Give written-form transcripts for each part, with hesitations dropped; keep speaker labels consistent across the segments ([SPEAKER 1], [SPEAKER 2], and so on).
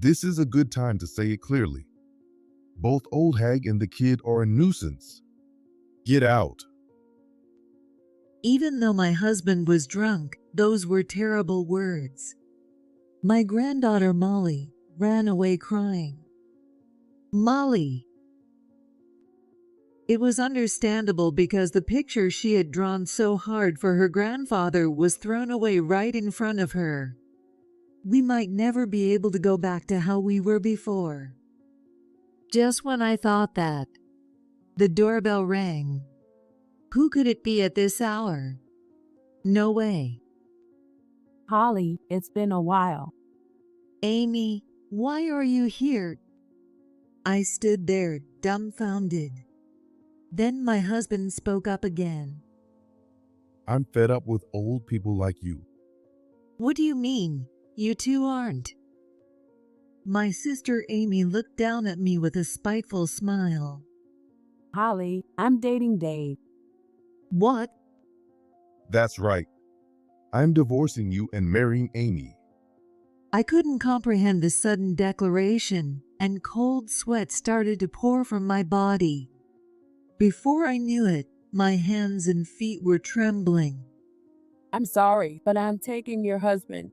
[SPEAKER 1] This is a good time to say it clearly. Both old hag and the kid are a nuisance. Get out.
[SPEAKER 2] Even though my husband was drunk, those were terrible words. My granddaughter Molly ran away crying. Molly! It was understandable because the picture she had drawn so hard for her grandfather was thrown away right in front of her. We might never be able to go back to how we were before. Just when I thought that, the doorbell rang. Who could it be at this hour? No way.
[SPEAKER 3] Holly, it's been a while.
[SPEAKER 2] Amy, why are you here? I stood there, dumbfounded. Then my husband spoke up again.
[SPEAKER 1] I'm fed up with old people like you.
[SPEAKER 2] What do you mean? You two aren't. My sister Amy looked down at me with a spiteful smile.
[SPEAKER 3] Holly, I'm dating Dave.
[SPEAKER 2] What?
[SPEAKER 1] That's right. I'm divorcing you and marrying Amy.
[SPEAKER 2] I couldn't comprehend the sudden declaration, and cold sweat started to pour from my body. Before I knew it, my hands and feet were trembling.
[SPEAKER 3] I'm sorry, but I'm taking your husband.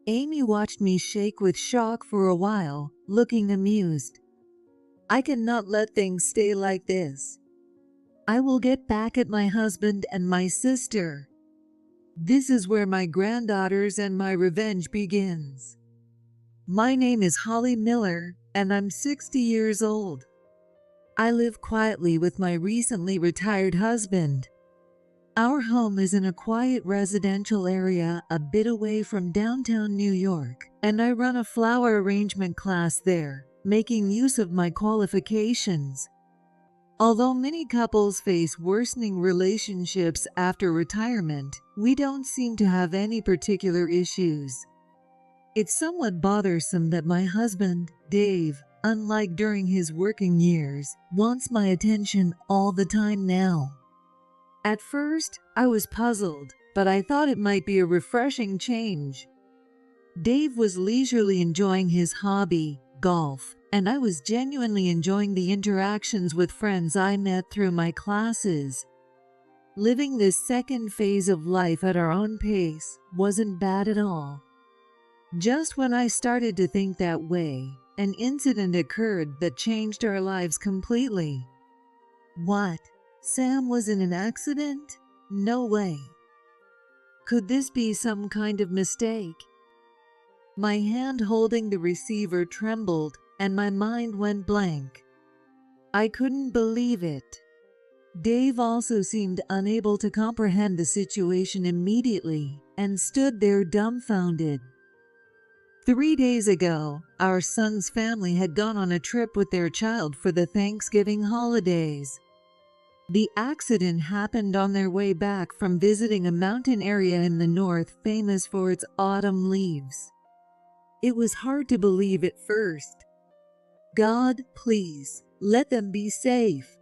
[SPEAKER 2] Amy watched me shake with shock for a while, looking amused. I cannot let things stay like this. I will get back at my husband and my sister. This is where my granddaughters and my revenge begins. My name is Holly Miller, and I'm 60 years old. I live quietly with my recently retired husband. Our home is in a quiet residential area a bit away from downtown New York, and I run a flower arrangement class there, making use of my qualifications. Although many couples face worsening relationships after retirement, we don't seem to have any particular issues. It's somewhat bothersome that my husband, Dave, unlike during his working years, wants my attention all the time now. At first, I was puzzled, but I thought it might be a refreshing change. Dave was leisurely enjoying his hobby, golf, and I was genuinely enjoying the interactions with friends I met through my classes. Living this second phase of life at our own pace wasn't bad at all. Just when I started to think that way, an incident occurred that changed our lives completely. What? Sam was in an accident? No way. Could this be some kind of mistake? My hand holding the receiver trembled, and my mind went blank. I couldn't believe it. Dave also seemed unable to comprehend the situation immediately, and stood there dumbfounded. 3 days ago, our son's family had gone on a trip with their child for the Thanksgiving holidays. The accident happened on their way back from visiting a mountain area in the north famous for its autumn leaves. It was hard to believe at first. God, please, let them be safe.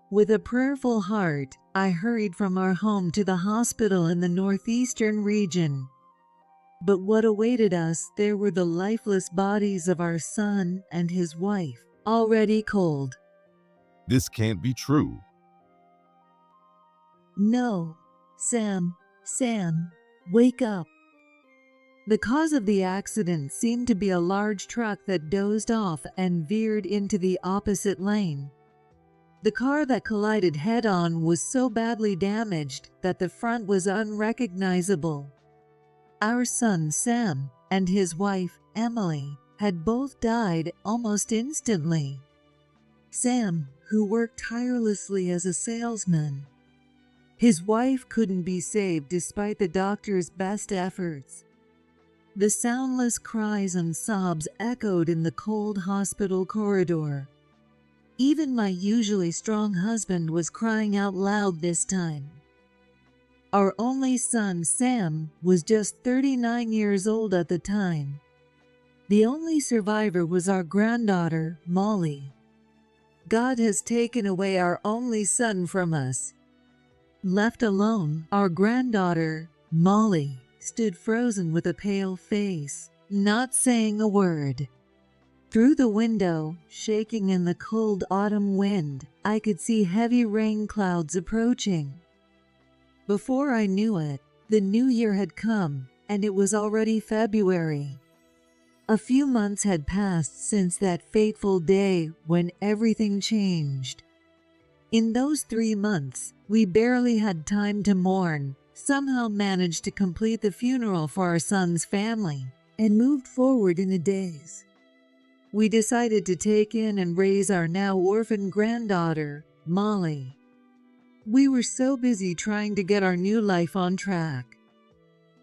[SPEAKER 2] With a prayerful heart, I hurried from our home to the hospital in the northeastern region. But what awaited us there were the lifeless bodies of our son and his wife, already cold.
[SPEAKER 1] This can't be true.
[SPEAKER 2] No, Sam, wake up. The cause of the accident seemed to be a large truck that dozed off and veered into the opposite lane. The car that collided head-on was so badly damaged that the front was unrecognizable. Our son Sam and his wife Emily had both died almost instantly. Sam, who worked tirelessly as a salesman. His wife couldn't be saved despite the doctor's best efforts. The soundless cries and sobs echoed in the cold hospital corridor. Even my usually strong husband was crying out loud this time. Our only son, Sam, was just 39 years old at the time. The only survivor was our granddaughter, Molly. God has taken away our only son from us. Left alone, our granddaughter, Molly, stood frozen with a pale face. not saying a word. Through the window, shaking in the cold autumn wind, I could see heavy rain clouds approaching. Before I knew it, the new year had come, and it was already February. A few months had passed since that fateful day when everything changed. In those 3 months, we barely had time to mourn, somehow managed to complete the funeral for our son's family, and moved forward in a daze. We decided to take in and raise our now orphaned granddaughter, Molly. We were so busy trying to get our new life on track.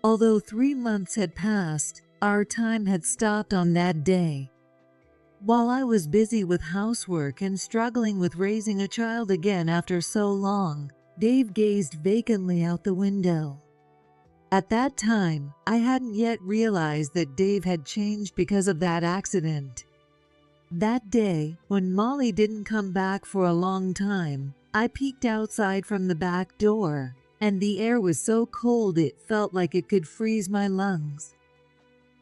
[SPEAKER 2] Although 3 months had passed, our time had stopped on that day. While I was busy with housework and struggling with raising a child again after so long, Dave gazed vacantly out the window. At that time, I hadn't yet realized that Dave had changed because of that accident. That day, when Molly didn't come back for a long time, I peeked outside from the back door, and the air was so cold it felt like it could freeze my lungs.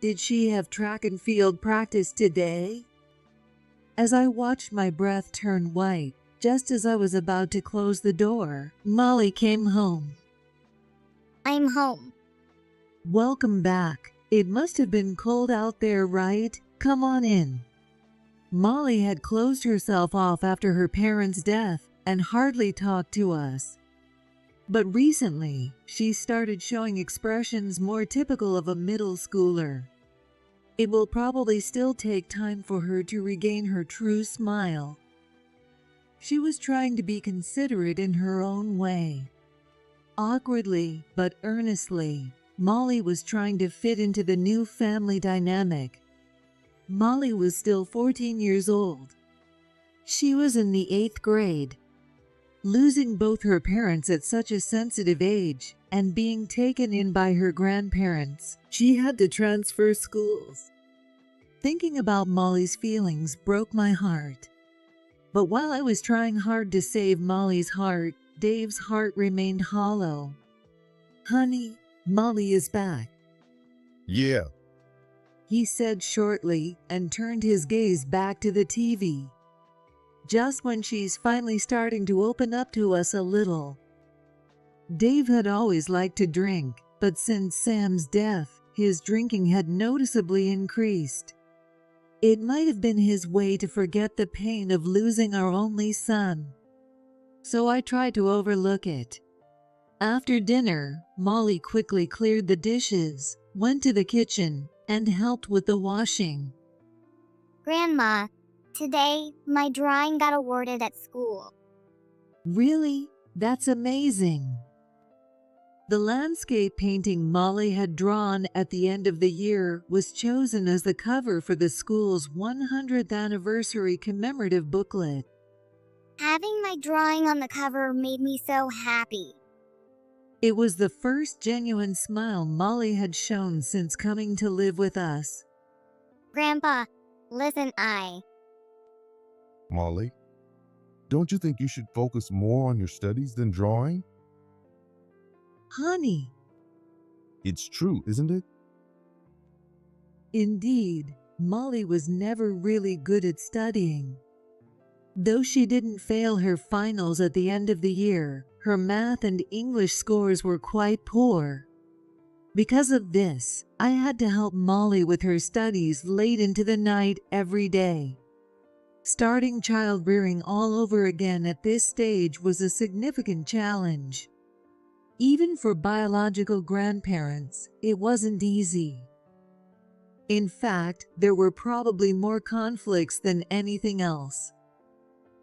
[SPEAKER 2] Did she have track and field practice today? As I watched my breath turn white, just as I was about to close the door, Molly came home.
[SPEAKER 4] I'm home.
[SPEAKER 2] Welcome back. It must have been cold out there, right? Come on in. Molly had closed herself off after her parents' death and hardly talked to us. But recently, she started showing expressions more typical of a middle schooler. It will probably still take time for her to regain her true smile. She was trying to be considerate in her own way. Awkwardly, but earnestly, Molly was trying to fit into the new family dynamic. Molly was still 14 years old. She was in the 8th grade. Losing both her parents at such a sensitive age and being taken in by her grandparents, she had to transfer schools. Thinking about Molly's feelings broke my heart. But while I was trying hard to save Molly's heart, Dave's heart remained hollow. "Honey, Molly is back,"
[SPEAKER 1] Yeah,
[SPEAKER 2] he said shortly and turned his gaze back to the TV. "Just when she's finally starting to open up to us a little." Dave had always liked to drink, but since Sam's death, his drinking had noticeably increased. It might have been his way to forget the pain of losing our only son. So I tried to overlook it. After dinner, Molly quickly cleared the dishes, went to the kitchen, and helped with the washing.
[SPEAKER 4] Grandma, today, my drawing got awarded at school.
[SPEAKER 2] "Really? That's amazing." The landscape painting Molly had drawn at the end of the year was chosen as the cover for the school's 100th anniversary commemorative booklet.
[SPEAKER 4] Having my drawing on the cover made me so happy.
[SPEAKER 2] It was the first genuine smile Molly had shown since coming to live with us.
[SPEAKER 4] Grandpa, listen,
[SPEAKER 1] Molly, don't you think you should focus more on your studies than drawing?
[SPEAKER 2] "Honey."
[SPEAKER 1] It's true, isn't it?
[SPEAKER 2] Indeed, Molly was never really good at studying. Though she didn't fail her finals at the end of the year, her math and English scores were quite poor. Because of this, I had to help Molly with her studies late into the night every day. Starting child rearing all over again at this stage was a significant challenge. Even for biological grandparents, it wasn't easy. In fact, there were probably more conflicts than anything else.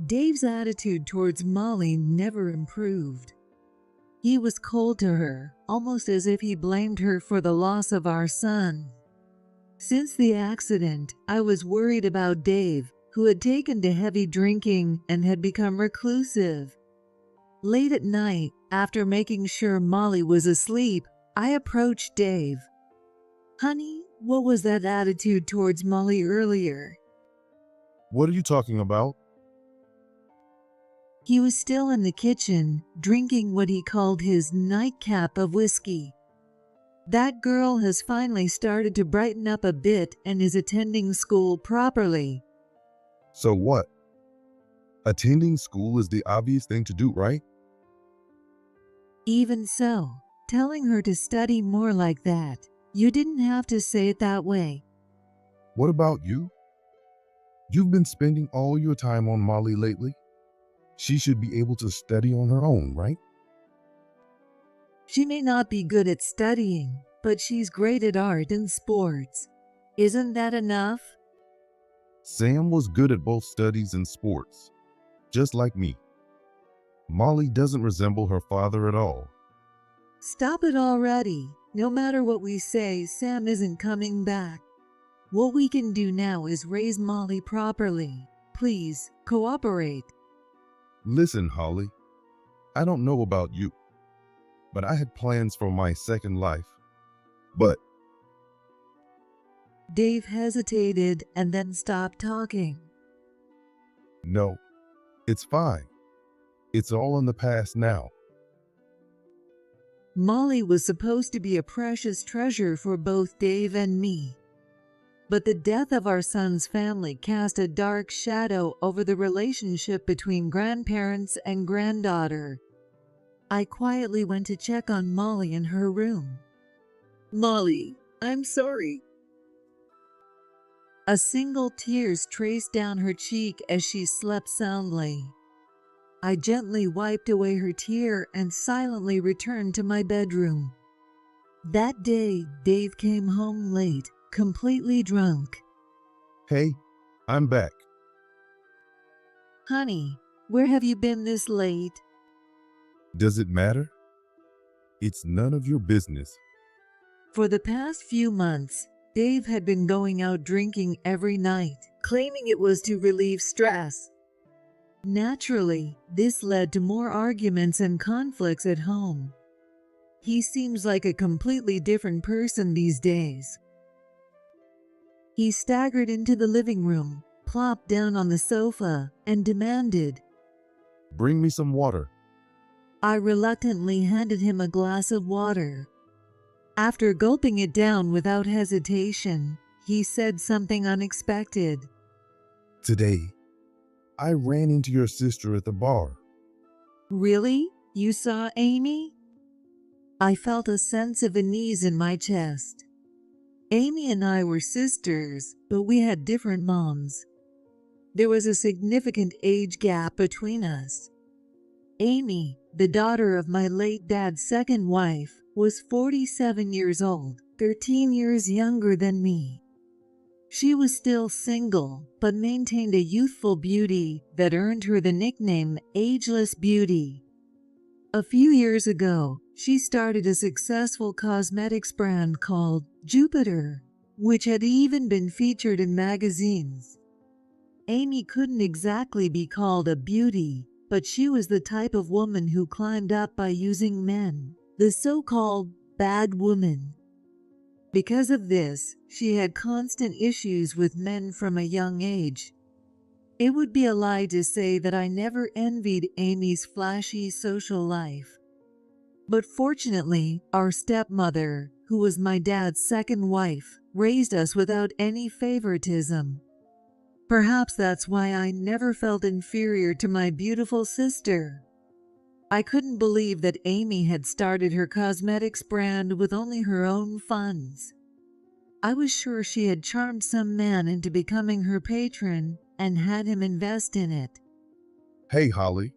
[SPEAKER 2] Dave's attitude towards Molly never improved. He was cold to her, almost as if he blamed her for the loss of our son. Since the accident, I was worried about Dave, who had taken to heavy drinking and had become reclusive. Late at night, after making sure Molly was asleep, I approached Dave. "Honey, what was that attitude towards Molly earlier?"
[SPEAKER 1] What are you talking about?
[SPEAKER 2] He was still in the kitchen, drinking what he called his nightcap of whiskey. That girl has finally started to brighten up a bit and is attending school properly.
[SPEAKER 1] So what? Attending school is the obvious thing to do, right?
[SPEAKER 2] Even so, telling her to study more like that. You didn't have to say it that way.
[SPEAKER 1] What about you? You've been spending all your time on Molly lately. She should be able to study on her own, right?
[SPEAKER 2] She may not be good at studying, but she's great at art and sports. Isn't that enough?
[SPEAKER 1] Sam was good at both studies and sports, just like me. Molly doesn't resemble her father at all.
[SPEAKER 2] Stop it already. No matter what we say, Sam isn't coming back. What we can do now is raise Molly properly. Please, cooperate.
[SPEAKER 1] Listen, Holly, I don't know about you, but I had plans for my second life. But
[SPEAKER 2] Dave hesitated and then stopped talking.
[SPEAKER 1] no, it's fine. It's all in the past now.
[SPEAKER 2] Molly was supposed to be a precious treasure for both Dave and me. But the death of our son's family cast a dark shadow over the relationship between grandparents and granddaughter. I quietly went to check on Molly in her room. Molly, I'm sorry. A single tear traced down her cheek as she slept soundly. I gently wiped away her tear and silently returned to my bedroom. That day, Dave came home late, completely drunk.
[SPEAKER 1] Hey, I'm back.
[SPEAKER 2] Honey, where have you been this late?
[SPEAKER 1] Does it matter? It's none of your business.
[SPEAKER 2] For the past few months, Dave had been going out drinking every night, claiming it was to relieve stress. Naturally, this led to more arguments and conflicts at home. He seems like a completely different person these days. He staggered into the living room, plopped down on the sofa, and demanded.
[SPEAKER 1] Bring me some water.
[SPEAKER 2] I reluctantly handed him a glass of water. After gulping it down without hesitation, he said something unexpected.
[SPEAKER 1] Today, I ran into your sister at the bar.
[SPEAKER 2] Really? You saw Amy? I felt a sense of unease in my chest. Amy and I were sisters, but we had different moms. There was a significant age gap between us. Amy, the daughter of my late dad's second wife, was 47 years old, 13 years younger than me. She was still single, but maintained a youthful beauty that earned her the nickname Ageless Beauty. A few years ago, she started a successful cosmetics brand called Jupiter, which had even been featured in magazines. Amy couldn't exactly be called a beauty, but she was the type of woman who climbed up by using men, the so-called bad woman. Because of this, she had constant issues with men from a young age. It would be a lie to say that I never envied Amy's flashy social life. But fortunately, our stepmother, who was my dad's second wife, raised us without any favoritism. Perhaps that's why I never felt inferior to my beautiful sister. I couldn't believe that Amy had started her cosmetics brand with only her own funds. I was sure she had charmed some man into becoming her patron and had him invest in it.
[SPEAKER 1] Hey, Holly,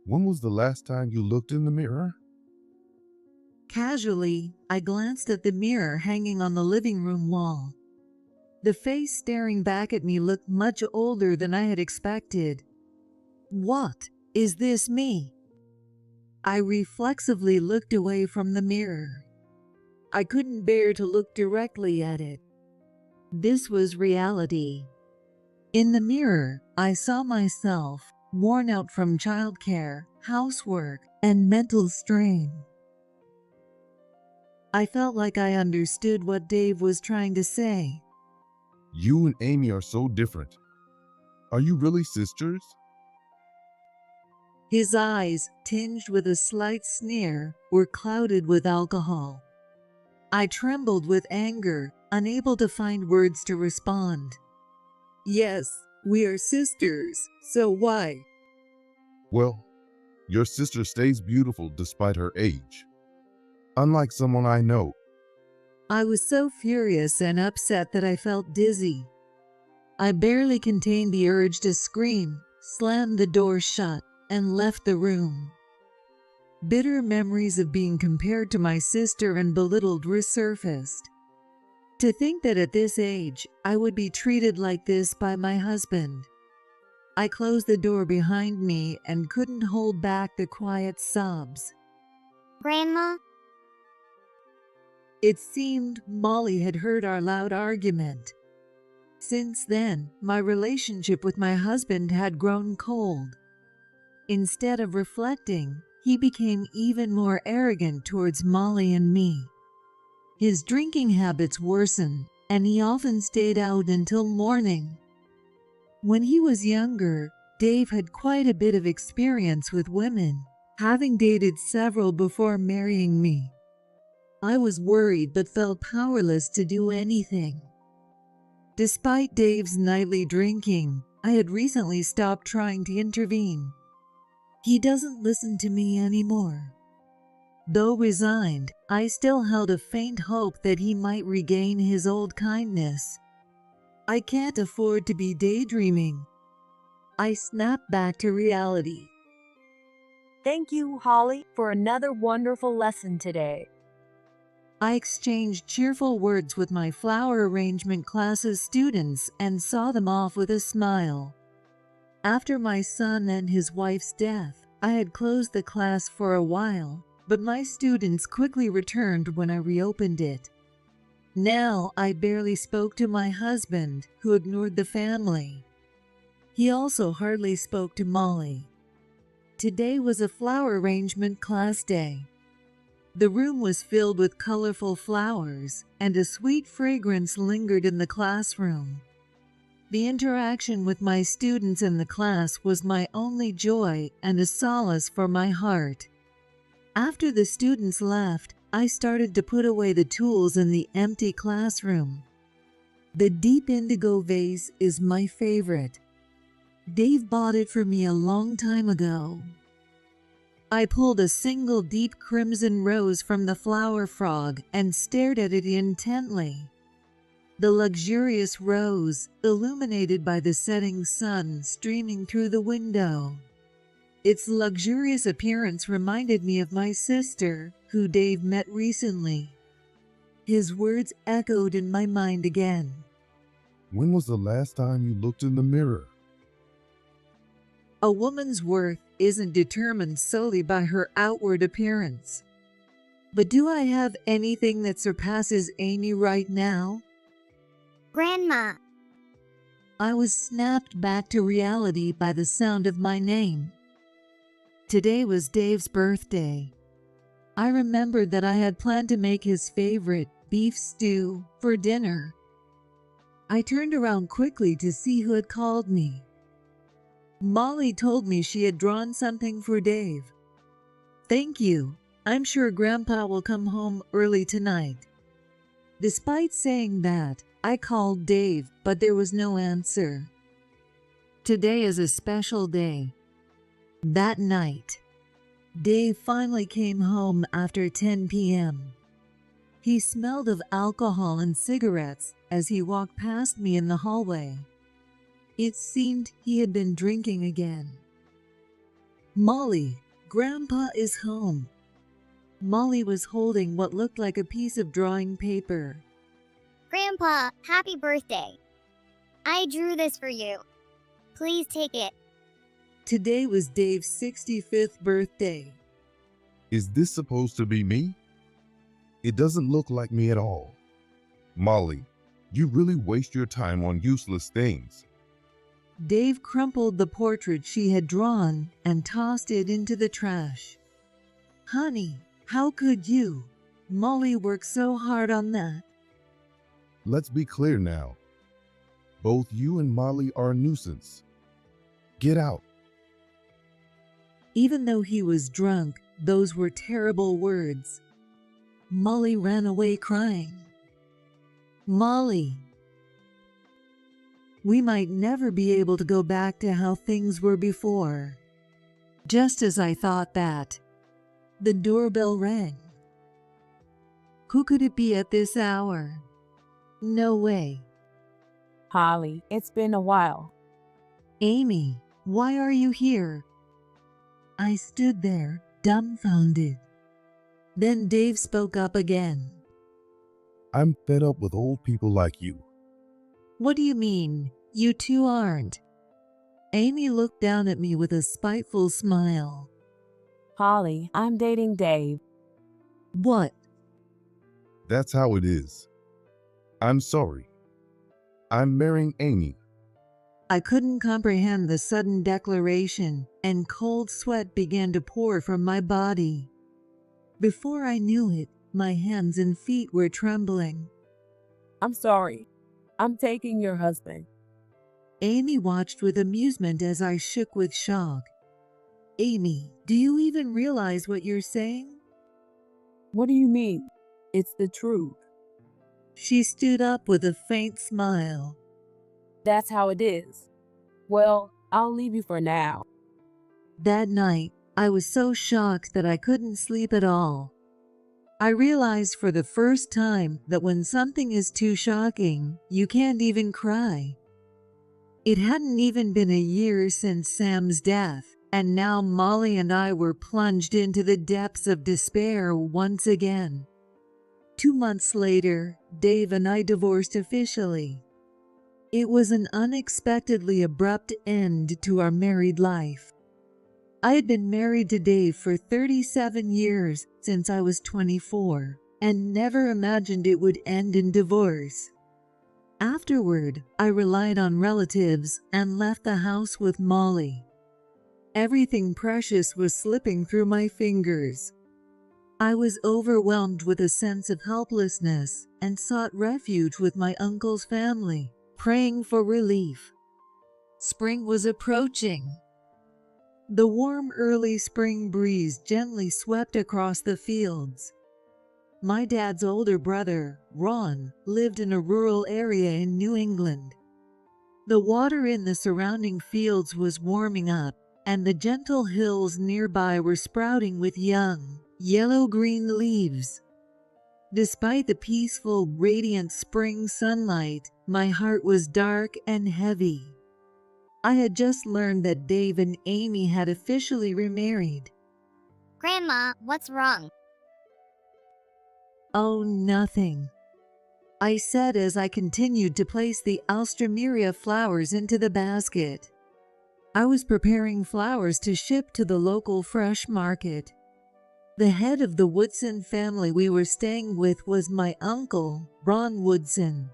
[SPEAKER 1] when was the last time you looked in the mirror?
[SPEAKER 2] Casually, I glanced at the mirror hanging on the living room wall. The face staring back at me looked much older than I had expected. What? Is this me? I reflexively looked away from the mirror. I couldn't bear to look directly at it. This was reality. In the mirror, I saw myself, worn out from childcare, housework, and mental strain. I felt like I understood what Dave was trying to say.
[SPEAKER 1] You and Amy are so different. Are you really sisters?
[SPEAKER 2] His eyes, tinged with a slight sneer, were clouded with alcohol. I trembled with anger, unable to find words to respond. Yes, we are sisters, so why?
[SPEAKER 1] Well, your sister stays beautiful despite her age. Unlike someone I know,
[SPEAKER 2] I was so furious and upset that I felt dizzy. I barely contained the urge to scream, slammed the door shut, and left the room. Bitter memories of being compared to my sister and belittled resurfaced. To think that at this age, I would be treated like this by my husband. I closed the door behind me and couldn't hold back the quiet sobs.
[SPEAKER 4] Grandma,
[SPEAKER 2] It seemed Molly had heard our loud argument. Since then, my relationship with my husband had grown cold. Instead of reflecting, he became even more arrogant towards Molly and me. His drinking habits worsened, and he often stayed out until morning. When he was younger, Dave had quite a bit of experience with women, having dated several before marrying me. I was worried but felt powerless to do anything. Despite Dave's nightly drinking, I had recently stopped trying to intervene. He doesn't listen to me anymore. Though resigned, I still held a faint hope that he might regain his old kindness. I can't afford to be daydreaming. I snapped back to reality.
[SPEAKER 5] Thank you, Holly, for another wonderful lesson today.
[SPEAKER 2] I exchanged cheerful words with my flower arrangement class's students and saw them off with a smile. After my son and his wife's death, I had closed the class for a while, but my students quickly returned when I reopened it. Now I barely spoke to my husband, who ignored the family. He also hardly spoke to Molly. Today was a flower arrangement class day. The room was filled with colorful flowers, and a sweet fragrance lingered in the classroom. The interaction with my students in the class was my only joy and a solace for my heart. After the students left, I started to put away the tools in the empty classroom. The deep indigo vase is my favorite. Dave bought it for me a long time ago. I pulled a single deep crimson rose from the flower frog and stared at it intently. The luxurious rose, illuminated by the setting sun streaming through the window. Its luxurious appearance reminded me of my sister, who Dave met recently. His words echoed in my mind again.
[SPEAKER 1] when was the last time you looked in the mirror?
[SPEAKER 2] A woman's worth isn't determined solely by her outward appearance. But do I have anything that surpasses Amy right now?
[SPEAKER 4] Grandma,
[SPEAKER 2] I was snapped back to reality by the sound of my name. Today was Dave's birthday. I remembered that I had planned to make his favorite beef stew for dinner. I turned around quickly to see who had called me. Molly told me she had drawn something for Dave. Thank you. I'm sure Grandpa will come home early tonight. Despite saying that, I called Dave, but there was no answer. Today is a special day. That night, Dave finally came home after 10 p.m. He smelled of alcohol and cigarettes as he walked past me in the hallway. It seemed he had been drinking again. Molly, Grandpa is home. Molly was holding what looked like a piece of drawing paper.
[SPEAKER 4] Grandpa, happy birthday. I drew this for you. Please take it.
[SPEAKER 2] Today was Dave's 65th birthday.
[SPEAKER 1] Is this supposed to be me? It doesn't look like me at all. Molly, you really waste your time on useless things.
[SPEAKER 2] Dave crumpled the portrait she had drawn and tossed it into the trash. Honey, how could you? Molly worked so hard on that.
[SPEAKER 1] Let's be clear now. Both you and Molly are a nuisance. Get out.
[SPEAKER 2] Even though he was drunk, those were terrible words. Molly ran away crying. Molly, we might never be able to go back to how things were before. Just as I thought that, the doorbell rang. Who could it be at this hour? No way.
[SPEAKER 3] Holly, it's been a while.
[SPEAKER 2] Amy, why are you here? I stood there, dumbfounded. Then Dave spoke up again.
[SPEAKER 1] I'm fed up with old people like you.
[SPEAKER 2] What do you mean? You two aren't. Amy looked down at me with a spiteful smile.
[SPEAKER 3] Holly, I'm dating Dave.
[SPEAKER 2] What?
[SPEAKER 1] That's how it is. I'm sorry. I'm marrying Amy.
[SPEAKER 2] I couldn't comprehend the sudden declaration, and cold sweat began to pour from my body. Before I knew it, my hands and feet were trembling.
[SPEAKER 3] I'm sorry. I'm taking your husband.
[SPEAKER 2] Amy watched with amusement as I shook with shock. Amy, do you even realize what you're saying?
[SPEAKER 3] What do you mean? It's the truth.
[SPEAKER 2] She stood up with a faint smile.
[SPEAKER 3] That's how it is. Well, I'll leave you for now.
[SPEAKER 2] That night, I was so shocked that I couldn't sleep at all. I realized for the first time that when something is too shocking, you can't even cry. It hadn't even been a year since Sam's death, and now Molly and I were plunged into the depths of despair once again. 2 months later, Dave and I divorced officially. It was an unexpectedly abrupt end to our married life. I had been married to Dave for 37 years since I was 24, and never imagined it would end in divorce. Afterward, I relied on relatives and left the house with Molly. Everything precious was slipping through my fingers. I was overwhelmed with a sense of helplessness and sought refuge with my uncle's family, praying for relief. Spring was approaching. The warm early spring breeze gently swept across the fields. My dad's older brother, Ron, lived in a rural area in New England. The water in the surrounding fields was warming up, and the gentle hills nearby were sprouting with young, yellow-green leaves. Despite the peaceful, radiant spring sunlight, my heart was dark and heavy. I had just learned that Dave and Amy had officially remarried.
[SPEAKER 4] Grandma, what's wrong?
[SPEAKER 2] Oh, nothing, I said as I continued to place the alstroemeria flowers into the basket. I was preparing flowers to ship to the local fresh market. The head of the Woodson family we were staying with was my uncle, Ron Woodson.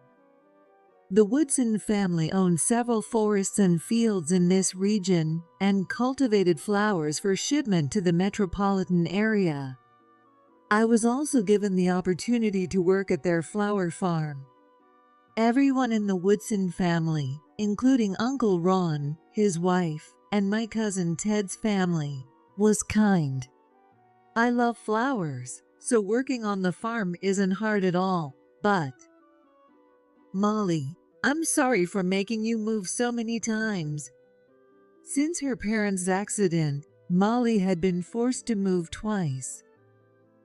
[SPEAKER 2] The Woodson family owned several forests and fields in this region and cultivated flowers for shipment to the metropolitan area. I was also given the opportunity to work at their flower farm. Everyone in the Woodson family, including Uncle Ron, his wife, and my cousin Ted's family, was kind. I love flowers, so working on the farm isn't hard at all, but... Molly, I'm sorry for making you move so many times. Since her parents' accident, Molly had been forced to move twice.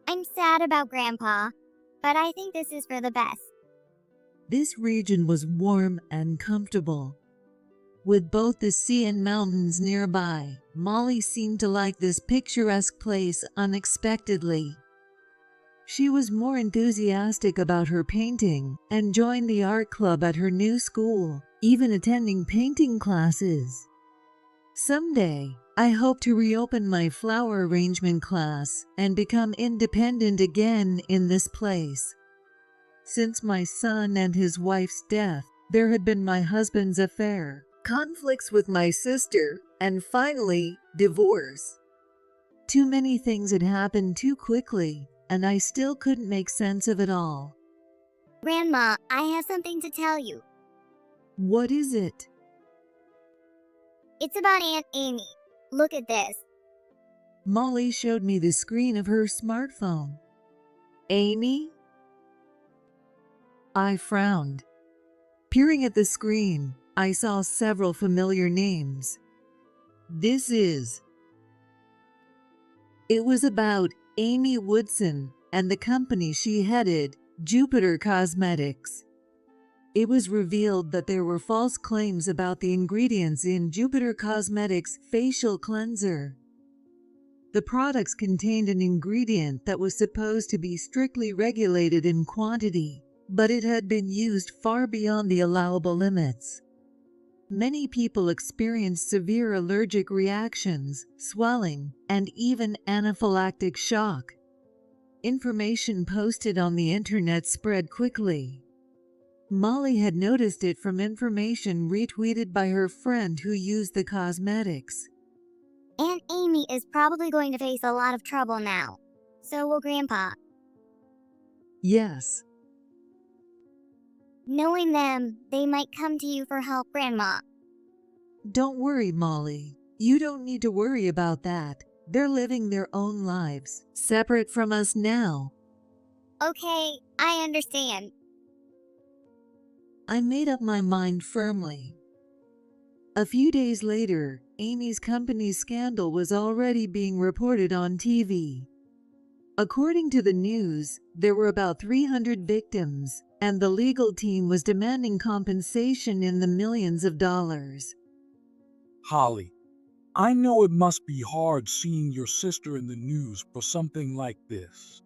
[SPEAKER 4] I'm sad about Grandpa, but I think this is for the best.
[SPEAKER 2] This region was warm and comfortable. With both the sea and mountains nearby, Molly seemed to like this picturesque place unexpectedly. She was more enthusiastic about her painting and joined the art club at her new school, even attending painting classes. Someday, I hope to reopen my flower arrangement class and become independent again in this place. Since my son and his wife's death, there had been my husband's affair, conflicts with my sister, and finally, divorce. Too many things had happened too quickly, and I still couldn't make sense of it all.
[SPEAKER 4] Grandma, I have something to tell you.
[SPEAKER 2] What is it?
[SPEAKER 4] It's about Aunt Amy. Look at this.
[SPEAKER 2] Molly showed me the screen of her smartphone. Amy? I frowned. Peering at the screen, I saw several familiar names. It was about Amy Woodson and the company she headed, Jupiter Cosmetics. It was revealed that there were false claims about the ingredients in Jupiter Cosmetics' facial cleanser. The products contained an ingredient that was supposed to be strictly regulated in quantity, but it had been used far beyond the allowable limits. Many people experienced severe allergic reactions, swelling, and even anaphylactic shock. Information posted on the internet spread quickly. Molly had noticed it from information retweeted by her friend who used the cosmetics.
[SPEAKER 4] Aunt Amy is probably going to face a lot of trouble now. So will Grandpa.
[SPEAKER 2] Yes.
[SPEAKER 4] Knowing them, they might come to you for help, Grandma.
[SPEAKER 2] Don't worry, Molly. You don't need to worry about that. They're living their own lives, separate from us now.
[SPEAKER 4] Okay, I understand.
[SPEAKER 2] I made up my mind firmly. A few days later, Amy's company's scandal was already being reported on TV. According to the news, there were about 300 victims, and the legal team was demanding compensation in the millions of dollars.
[SPEAKER 6] Holly, I know it must be hard seeing your sister in the news for something like this.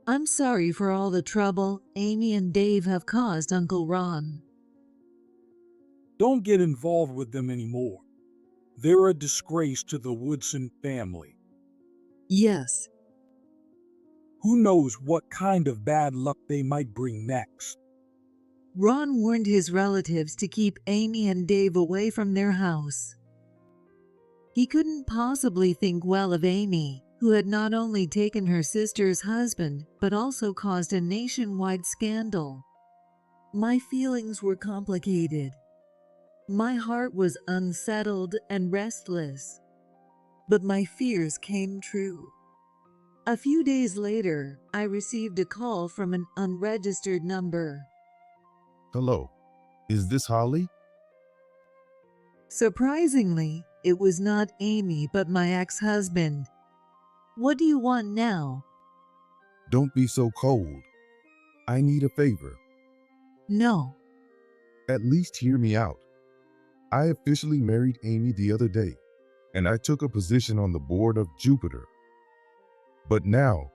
[SPEAKER 2] I'm sorry for all the trouble Amy and Dave have caused Uncle Ron.
[SPEAKER 6] Don't get involved with them anymore. They're a disgrace to the Woodson family.
[SPEAKER 2] Yes.
[SPEAKER 6] Who knows what kind of bad luck they might bring next?
[SPEAKER 2] Ron warned his relatives to keep Amy and Dave away from their house. He couldn't possibly think well of Amy, who had not only taken her sister's husband, but also caused a nationwide scandal. My feelings were complicated. My heart was unsettled and restless. But my fears came true. A few days later, I received a call from an unregistered number.
[SPEAKER 1] Hello, is this Holly?
[SPEAKER 2] Surprisingly, it was not Amy but my ex-husband. What do you want now?
[SPEAKER 1] Don't be so cold. I need a favor.
[SPEAKER 2] No.
[SPEAKER 1] At least hear me out. I officially married Amy the other day, and I took a position on the board of Jupiter. But now,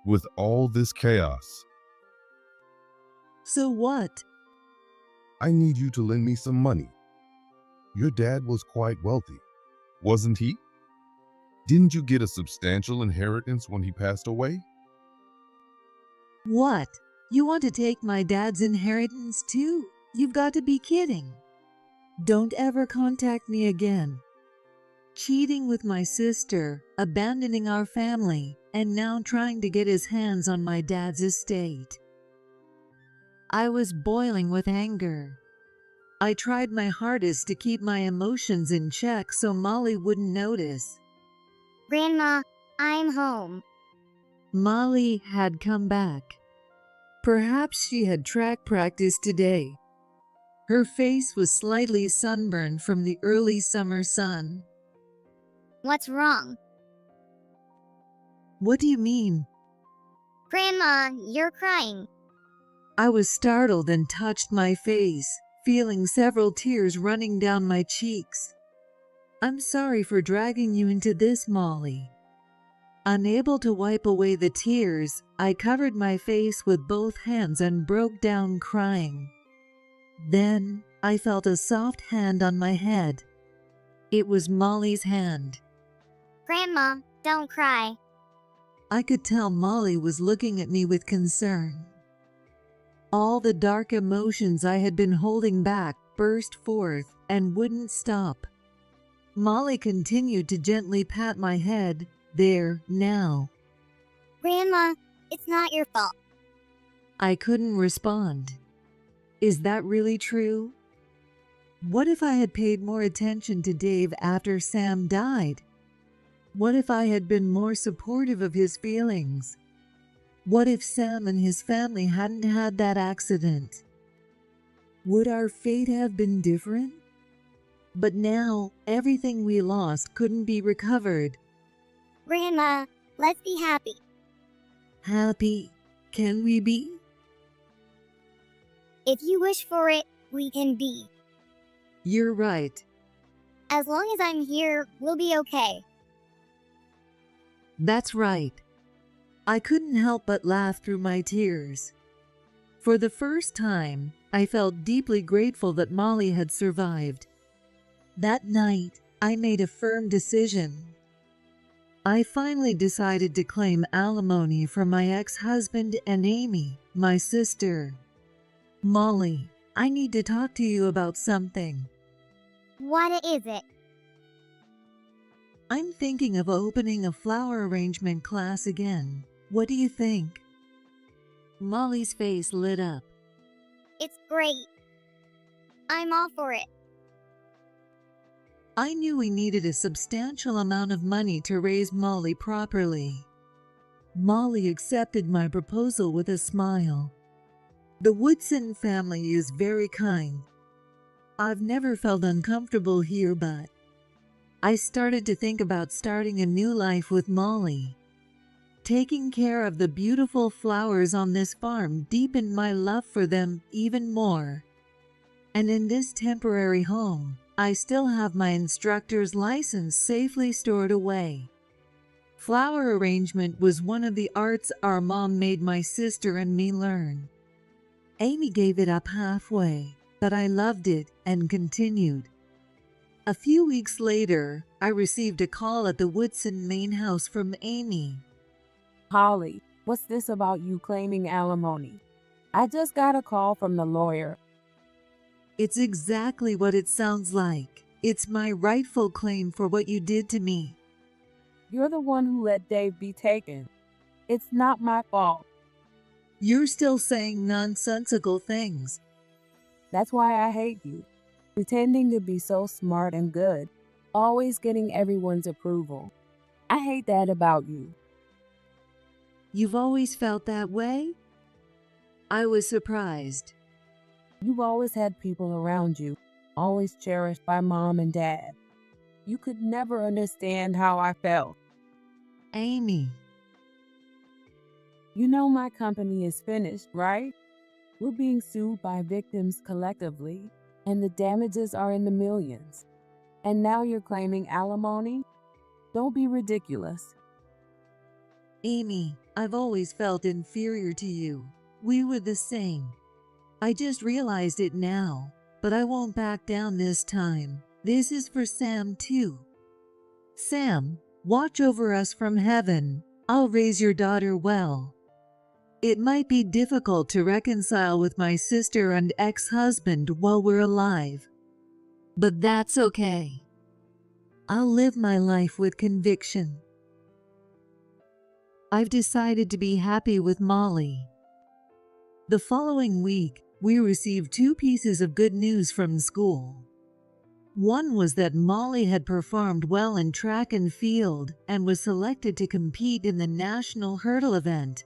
[SPEAKER 1] with all this chaos,
[SPEAKER 2] So what?
[SPEAKER 1] I need you to lend me some money. Your dad was quite wealthy, wasn't he? Didn't you get a substantial inheritance when he passed away?
[SPEAKER 2] What? You want to take my dad's inheritance too? You've got to be kidding. Don't ever contact me again. Cheating with my sister, abandoning our family, and now trying to get his hands on my dad's estate. I was boiling with anger. I tried my hardest to keep my emotions in check so Molly wouldn't notice.
[SPEAKER 4] Grandma, I'm home.
[SPEAKER 2] Molly had come back. Perhaps she had track practice today. Her face was slightly sunburned from the early summer sun.
[SPEAKER 4] What's wrong?
[SPEAKER 2] What do you mean?
[SPEAKER 4] Grandma, you're crying.
[SPEAKER 2] I was startled and touched my face, feeling several tears running down my cheeks. I'm sorry for dragging you into this, Molly. Unable to wipe away the tears, I covered my face with both hands and broke down crying. Then, I felt a soft hand on my head. It was Molly's hand.
[SPEAKER 4] Grandma, don't cry.
[SPEAKER 2] I could tell Molly was looking at me with concern. All the dark emotions I had been holding back burst forth and wouldn't stop. Molly continued to gently pat my head. There, now.
[SPEAKER 4] Grandma, it's not your fault.
[SPEAKER 2] I couldn't respond. Is that really true? What if I had paid more attention to Dave after Sam died? What if I had been more supportive of his feelings? What if Sam and his family hadn't had that accident? Would our fate have been different? But now, everything we lost couldn't be recovered.
[SPEAKER 4] Grandma, let's be happy.
[SPEAKER 2] Happy? Can we be?
[SPEAKER 4] If you wish for it, we can be.
[SPEAKER 2] You're right.
[SPEAKER 4] As long as I'm here, we'll be okay.
[SPEAKER 2] That's right. I couldn't help but laugh through my tears. For the first time, I felt deeply grateful that Molly had survived. That night, I made a firm decision. I finally decided to claim alimony from my ex-husband and Amy, my sister. Molly, I need to talk to you about something.
[SPEAKER 4] What is it?
[SPEAKER 2] I'm thinking of opening a flower arrangement class again. What do you think? Molly's face lit up.
[SPEAKER 4] It's great. I'm all for it.
[SPEAKER 2] I knew we needed a substantial amount of money to raise Molly properly. Molly accepted my proposal with a smile. The Woodson family is very kind. I've never felt uncomfortable here, but I started to think about starting a new life with Molly. Taking care of the beautiful flowers on this farm deepened my love for them even more. And in this temporary home, I still have my instructor's license safely stored away. Flower arrangement was one of the arts our mom made my sister and me learn. Amy gave it up halfway, but I loved it and continued. A few weeks later, I received a call at the Woodson main house from Amy.
[SPEAKER 3] Holly, what's this about you claiming alimony? I just got a call from the lawyer.
[SPEAKER 2] It's exactly what it sounds like. It's my rightful claim for what you did to me.
[SPEAKER 3] You're the one who let Dave be taken. It's not my fault.
[SPEAKER 2] You're still saying nonsensical things.
[SPEAKER 3] That's why I hate you. Pretending to be so smart and good, always getting everyone's approval. I hate that about you.
[SPEAKER 2] You've always felt that way? I was surprised.
[SPEAKER 3] You've always had people around you, always cherished by mom and dad. You could never understand how I felt.
[SPEAKER 2] Amy.
[SPEAKER 3] You know my company is finished, right? We're being sued by victims collectively, and the damages are in the millions. And now you're claiming alimony? Don't be ridiculous.
[SPEAKER 2] Amy, I've always felt inferior to you. We were the same. I just realized it now, but I won't back down this time. This is for Sam too. Sam, watch over us from heaven. I'll raise your daughter well. It might be difficult to reconcile with my sister and ex-husband while we're alive, but that's okay. I'll live my life with conviction. I've decided to be happy with Molly. The following week, we received 2 pieces of good news from school. One was that Molly had performed well in track and field and was selected to compete in the national hurdle event.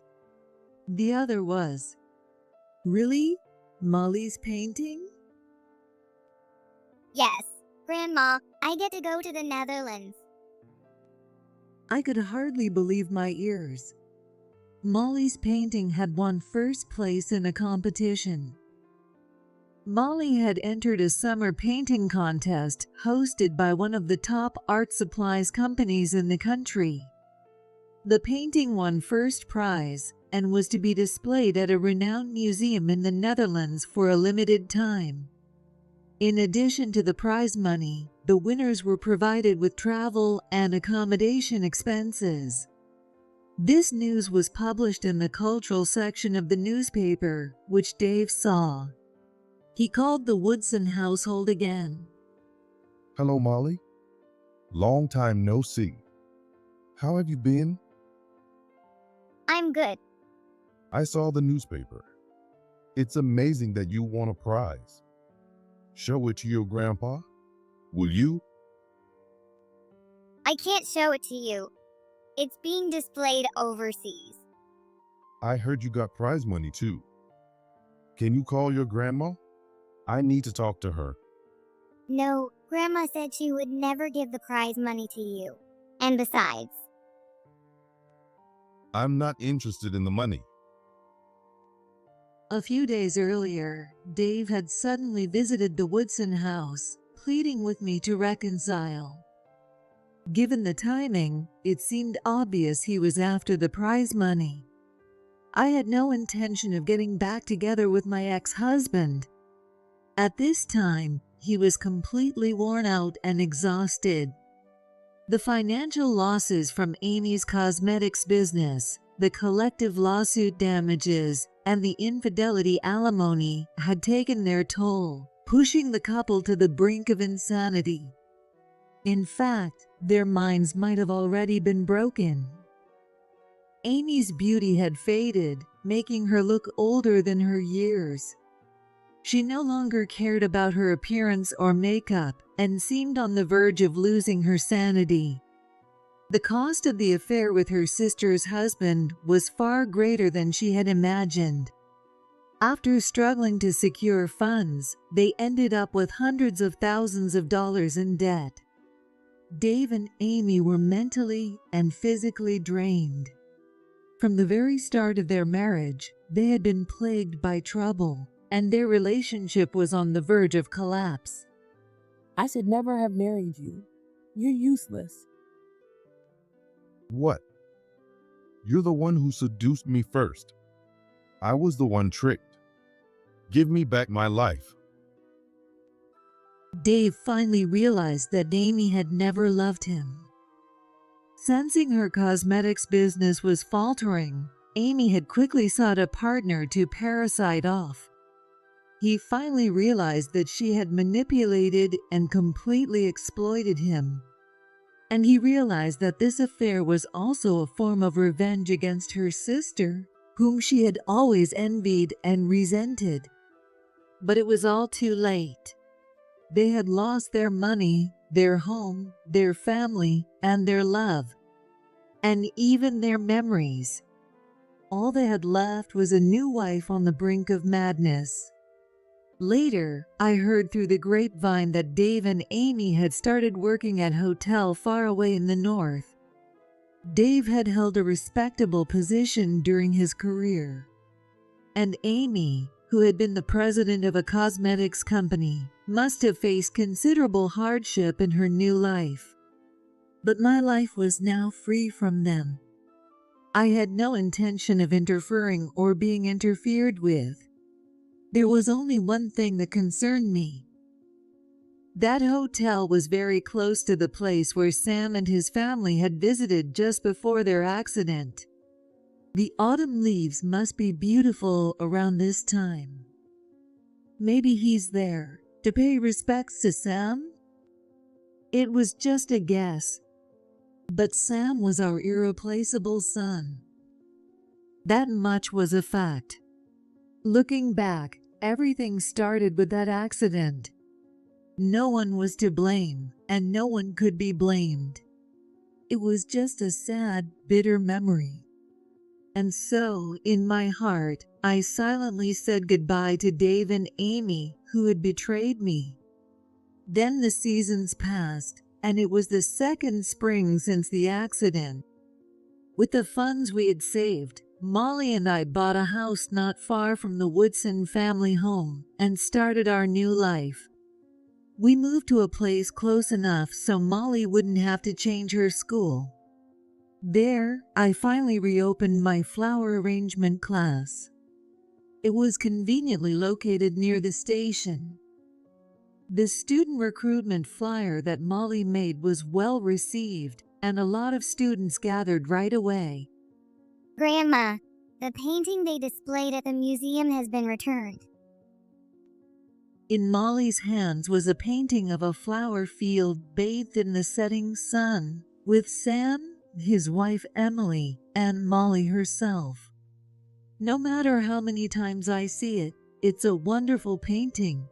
[SPEAKER 2] The other was, really? Molly's painting?
[SPEAKER 4] Yes, Grandma, I get to go to the Netherlands.
[SPEAKER 2] I could hardly believe my ears. Molly's painting had won first place in a competition. Molly had entered a summer painting contest hosted by one of the top art supplies companies in the country. The painting won first prize and was to be displayed at a renowned museum in the Netherlands for a limited time. In addition to the prize money, the winners were provided with travel and accommodation expenses. This news was published in the cultural section of the newspaper, which Dave saw. He called the Woodson household again.
[SPEAKER 1] Hello, Molly. Long time no see. How have you been?
[SPEAKER 4] I'm good.
[SPEAKER 1] I saw the newspaper. It's amazing that you won a prize. Show it to your grandpa? Will you?
[SPEAKER 4] I can't show it to you. It's being displayed overseas.
[SPEAKER 1] I heard you got prize money too. Can you call your grandma? I need to talk to her.
[SPEAKER 4] No, Grandma said she would never give the prize money to you. And besides,
[SPEAKER 1] I'm not interested in the money.
[SPEAKER 2] A few days earlier, Dave had suddenly visited the Woodson house, pleading with me to reconcile. Given the timing, it seemed obvious he was after the prize money. I had no intention of getting back together with my ex-husband. At this time, he was completely worn out and exhausted. The financial losses from Amy's cosmetics business, the collective lawsuit damages, and the infidelity alimony had taken their toll, pushing the couple to the brink of insanity. In fact, their minds might have already been broken. Amy's beauty had faded, making her look older than her years. She no longer cared about her appearance or makeup and seemed on the verge of losing her sanity. The cost of the affair with her sister's husband was far greater than she had imagined. After struggling to secure funds, they ended up with hundreds of thousands of dollars in debt. Dave and Amy were mentally and physically drained. From the very start of their marriage, they had been plagued by trouble, and their relationship was on the verge of collapse.
[SPEAKER 3] I should never have married you. You're useless.
[SPEAKER 1] What? You're the one who seduced me first. I was the one tricked. Give me back my life.
[SPEAKER 2] Dave finally realized that Amy had never loved him. Sensing her cosmetics business was faltering, Amy had quickly sought a partner to parasite off. He finally realized that she had manipulated and completely exploited him. And he realized that this affair was also a form of revenge against her sister, whom she had always envied and resented. But it was all too late. They had lost their money, their home, their family, and their love, and even their memories. All they had left was a new wife on the brink of madness. Later, I heard through the grapevine that Dave and Amy had started working at a hotel far away in the north. Dave had held a respectable position during his career, and Amy, who had been the president of a cosmetics company, must have faced considerable hardship in her new life. But my life was now free from them. I had no intention of interfering or being interfered with. There was only one thing that concerned me. That hotel was very close to the place where Sam and his family had visited just before their accident. The autumn leaves must be beautiful around this time. Maybe he's there to pay respects to Sam? It was just a guess, but Sam was our irreplaceable son. That much was a fact. Looking back, everything started with that accident. No one was to blame, and no one could be blamed. It was just a sad, bitter memory. And so, in my heart, I silently said goodbye to Dave and Amy, who had betrayed me. Then the seasons passed, and it was the second spring since the accident. With the funds we had saved, Molly and I bought a house not far from the Woodson family home and started our new life. We moved to a place close enough so Molly wouldn't have to change her school. There, I finally reopened my flower arrangement class. It was conveniently located near the station. The student recruitment flyer that Molly made was well received, and a lot of students gathered right away.
[SPEAKER 4] Grandma, the painting they displayed at the museum has been returned.
[SPEAKER 2] In Molly's hands was a painting of a flower field bathed in the setting sun, with Sam, his wife Emily, and Molly herself. No matter how many times I see it, it's a wonderful painting.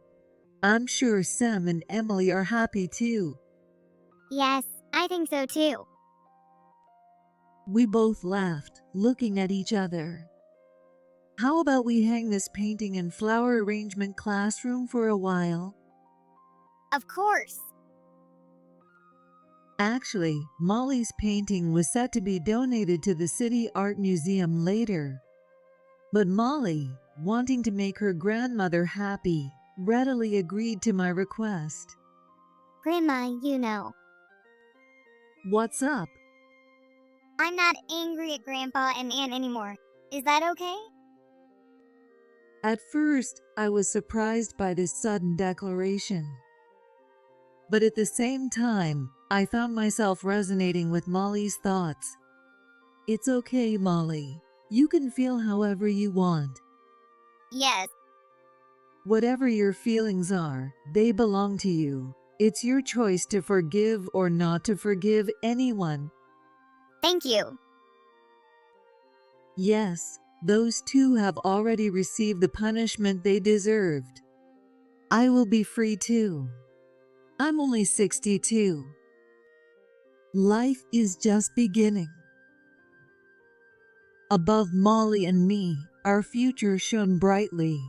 [SPEAKER 2] I'm sure Sam and Emily are happy too.
[SPEAKER 4] Yes, I think so too.
[SPEAKER 2] We both laughed, looking at each other. How about we hang this painting in flower arrangement classroom for a while?
[SPEAKER 4] Of course.
[SPEAKER 2] Actually, Molly's painting was set to be donated to the City Art Museum later. But Molly, wanting to make her grandmother happy, readily agreed to my request.
[SPEAKER 4] Grandma, you know,
[SPEAKER 2] What's up?
[SPEAKER 4] I'm not angry at Grandpa and Aunt anymore. Is that okay?
[SPEAKER 2] At first, I was surprised by this sudden declaration. But at the same time, I found myself resonating with Molly's thoughts. It's okay, Molly. You can feel however you want.
[SPEAKER 4] Yes.
[SPEAKER 2] Whatever your feelings are, they belong to you. It's your choice to forgive or not to forgive anyone.
[SPEAKER 4] Thank you.
[SPEAKER 2] Yes, those two have already received the punishment they deserved. I will be free too. I'm only 62. Life is just beginning. Above Molly and me, our future shone brightly.